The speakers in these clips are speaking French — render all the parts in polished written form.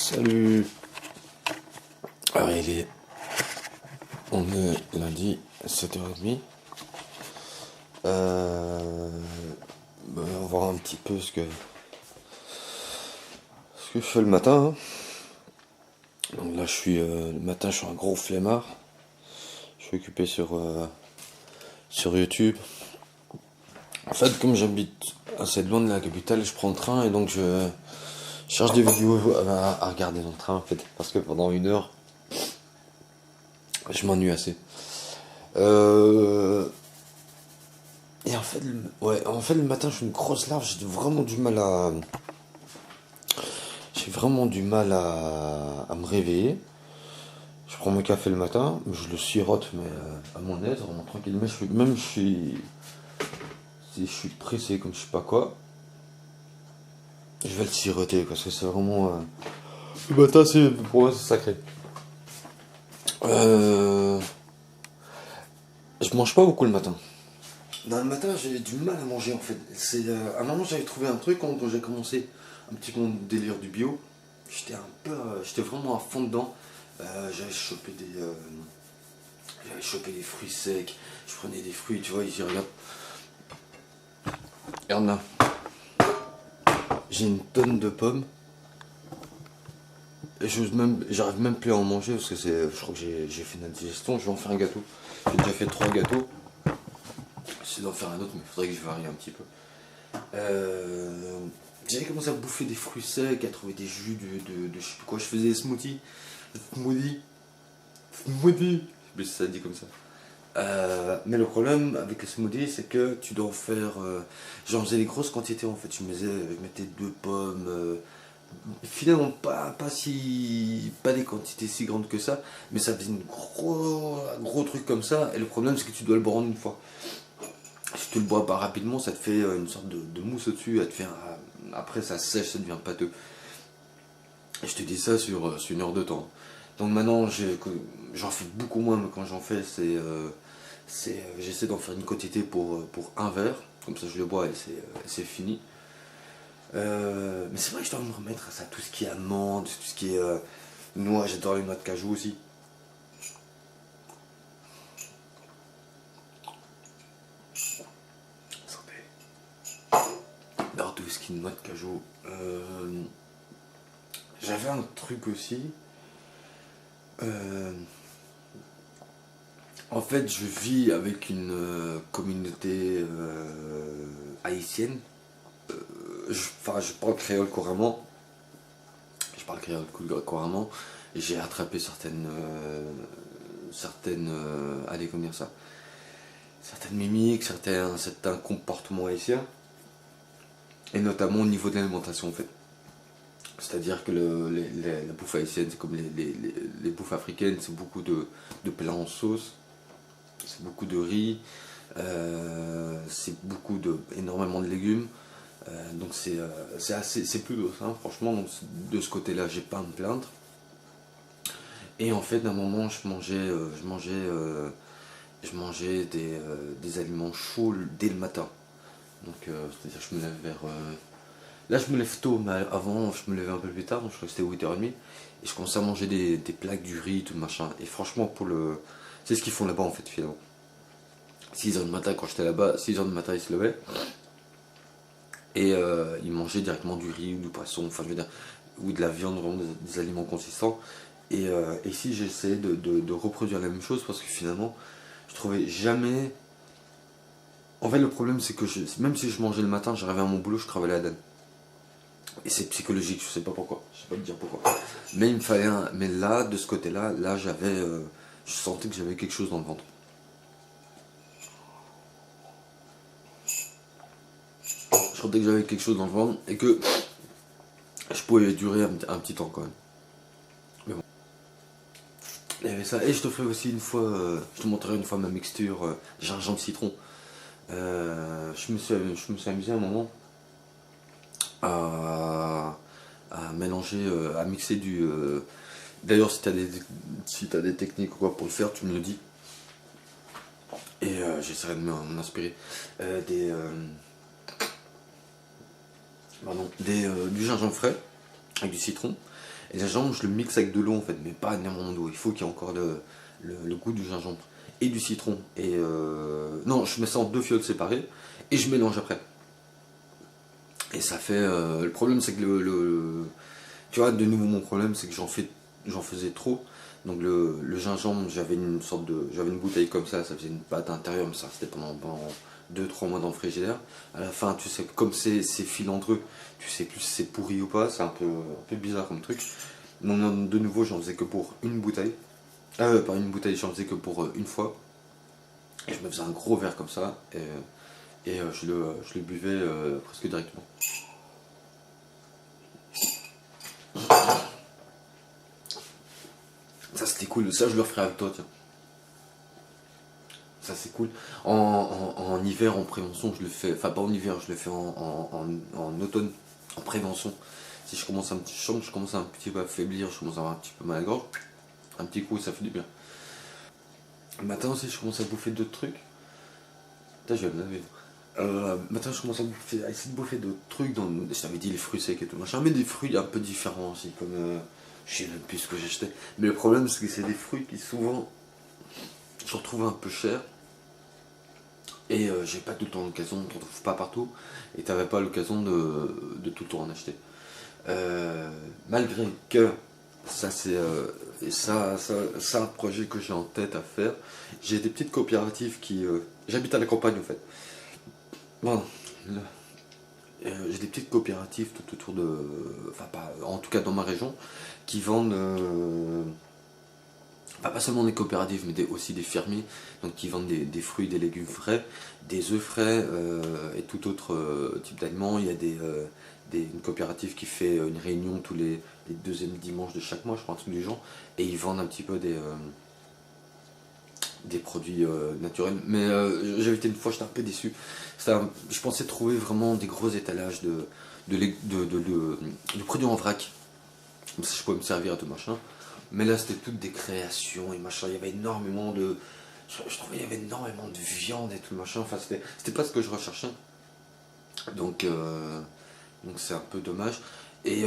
Salut. Alors on est lundi 7h30. On va voir un petit peu ce que je fais le matin, hein. Donc là le matin je suis un gros flemmard. Je suis occupé sur YouTube. En fait, comme j'habite assez loin de la capitale, je prends le train et donc je cherche des vidéos à regarder dans le train en fait, parce que pendant 1 heure je m'ennuie assez. Et en fait le matin je suis une grosse larve, j'ai vraiment du mal à me réveiller. Je prends mon café le matin, je le sirote mais à mon aise, vraiment tranquille. Mais si je suis pressé comme je sais pas quoi, je vais le siroter parce que c'est vraiment le matin pour moi c'est sacré. Je mange pas beaucoup le matin. Dans le matin, j'ai du mal à manger en fait. À un moment, j'avais trouvé un truc quand j'ai commencé un petit peu mon délire du bio. J'étais vraiment à fond dedans. J'avais chopé des fruits secs. Je prenais des fruits, tu vois, ici, regarde. Regarde là. J'ai une tonne de pommes. Et j'arrive même plus à en manger parce que je crois que j'ai fait une indigestion. Je vais en faire un gâteau. J'ai déjà fait 3 gâteaux. J'essaie d'en faire un autre, mais il faudrait que je varie un petit peu. J'avais commencé à bouffer des fruits secs, à trouver des jus de je sais plus quoi. Je faisais des smoothies. Smoothie. Je sais plus si ça dit comme ça. Mais le problème avec les smoothies, c'est que tu dois en faire. J'en faisais des grosses quantités en fait. Je mettais 2 pommes. Finalement, pas des quantités si grandes que ça, mais ça faisait un gros truc comme ça. Et le problème, c'est que tu dois le boire en une fois. Si tu le bois pas rapidement, ça te fait une sorte de mousse au-dessus. Après, ça sèche, ça devient pâteux. Et je te dis ça sur 1 heure de temps. Donc maintenant, j'en fais beaucoup moins, mais quand j'en fais, j'essaie d'en faire une quantité pour un verre. Comme ça, je le bois et c'est fini. Mais c'est vrai que je dois me remettre à ça, tout ce qui est amande, tout ce qui est noix. J'adore les noix de cajou aussi. J'adore tout ce qui est noix de cajou. J'avais un truc aussi. En fait, je vis avec une communauté haïtienne. Je parle créole couramment. Couramment. Et j'ai attrapé allez, comment dire ça, certaines mimiques, certains comportements haïtiens. Et notamment au niveau de l'alimentation en fait. C'est-à-dire que la bouffe haïtienne, c'est comme les bouffes africaines, c'est beaucoup de plats en sauce, c'est beaucoup de riz, c'est énormément de légumes. Donc c'est plus doux, hein, franchement. Donc de ce côté-là, j'ai pas à me plaindre. Et en fait, d'un moment, je mangeais des aliments chauds dès le matin. Donc c'est-à-dire que je me lève là, je me lève tôt, mais avant, je me levais un peu plus tard, donc je crois que c'était 8h30. Et je commençais à manger des plaques, du riz, tout machin. Et franchement, c'est ce qu'ils font là-bas en fait, finalement. 6h du matin, quand j'étais là-bas, 6h du matin, ils se levaient. Et ils mangeaient directement du riz ou du poisson, enfin je veux dire, ou de la viande, vraiment des aliments consistants. Et ici, j'essayais de reproduire la même chose parce que finalement, je trouvais jamais. En fait, le problème, c'est que même si je mangeais le matin, j'arrivais à mon boulot, je crevais la dalle. Et c'est psychologique, je sais pas pourquoi, je sais pas te dire pourquoi. Mais il me fallait mais là, de ce côté-là, je sentais que j'avais quelque chose dans le ventre. Je sentais que j'avais quelque chose dans le ventre et que je pouvais durer un petit temps quand même. Mais bon. Il y avait ça. Et je te ferai aussi une fois, je te montrerai une fois ma mixture gingembre citron. Je me suis amusé un moment à mélanger, à mixer du. D'ailleurs, si t'as des techniques ou quoi pour le faire, tu me le dis. Et j'essaierai de m'en inspirer. Du gingembre frais avec du citron. Et le gingembre, je le mixe avec de l'eau en fait, mais pas énormément d'eau. Il faut qu'il y ait encore le goût du gingembre et du citron. Et non, je mets ça en 2 fioles séparées et je mélange après. Et ça fait. Le problème, c'est que tu vois, de nouveau, mon problème, c'est que j'en faisais trop. Donc le gingembre, j'avais une bouteille comme ça faisait une pâte intérieure, mais ça restait pendant 2-3 mois dans le frigidaire. À la fin, tu sais, comme c'est filandreux, tu sais plus si c'est pourri ou pas, c'est un peu bizarre comme truc. Donc de nouveau, j'en faisais que pour une bouteille. Pas une bouteille, j'en faisais que pour une fois. Et je me faisais un gros verre comme ça, et je le buvais presque directement. Ça c'était cool, ça je le referai avec toi, tiens. Ça c'est cool. En hiver, en prévention, je le fais. Enfin, pas en hiver, je le fais en automne, en prévention. Si je sens que je commence un petit peu à faiblir, je commence à avoir un petit peu mal à la gorge, un petit coup, ça fait du bien. Le matin aussi, je commence à bouffer d'autres trucs. Putain, je vais me laver. Maintenant, je commence à essayer de bouffer d'autres trucs. Je t'avais dit les fruits secs et tout machin, mais des fruits un peu différents aussi, comme je sais même plus ce que j'achetais. Mais le problème, c'est que c'est des fruits qui souvent je retrouve un peu cher. Et j'ai pas tout le temps l'occasion, on ne trouve pas partout. Et t'avais pas l'occasion de tout le temps en acheter. Malgré que ça c'est un projet que j'ai en tête à faire. J'ai des petites coopératives qui. J'habite à la campagne en fait. Bon, j'ai des petites coopératives tout autour de. Enfin, pas, en tout cas dans ma région, qui vendent. Enfin, pas seulement des coopératives, mais aussi des fermiers, donc qui vendent des fruits, des légumes frais, des œufs frais et tout autre type d'aliments. Il y a une coopérative qui fait une réunion tous les deuxièmes dimanches de chaque mois, je crois, un truc du genre, et ils vendent un petit peu des produits naturels. Mais j'avais été une fois, j'étais un peu déçu. Je pensais trouver vraiment des gros étalages de produits en vrac. Comme ça, je pouvais me servir à tout machin. Mais là, c'était toutes des créations et machin. Il y avait énormément de. Je trouvais qu'il y avait énormément de viande et tout machin. Enfin, c'était pas ce que je recherchais. Donc c'est un peu dommage. Et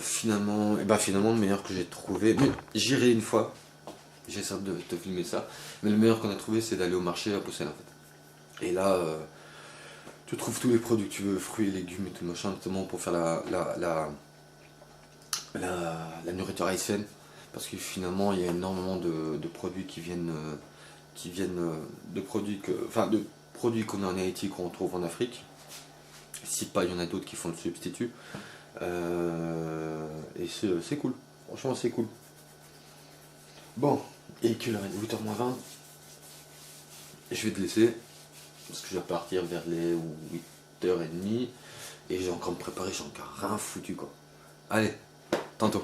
finalement, le meilleur que j'ai trouvé. Mais j'irai une fois. J'essaie de te filmer ça. Mais le meilleur qu'on a trouvé, c'est d'aller au marché à Bruxelles en fait. Et là, tu trouves tous les produits que tu veux, fruits et légumes et tout machin, notamment pour faire la nourriture haïtienne. Parce que finalement, il y a énormément de produits qui viennent de produits qu'on a en Haïti qu'on retrouve en Afrique. Si pas, il y en a d'autres qui font le substitut. Et c'est cool. Franchement, c'est cool. Bon, et qu'il est 8h moins 20. Je vais te laisser. Parce que je vais partir vers les 8h30. Et j'ai encore me préparer, j'ai encore rien foutu quoi. Allez, tantôt.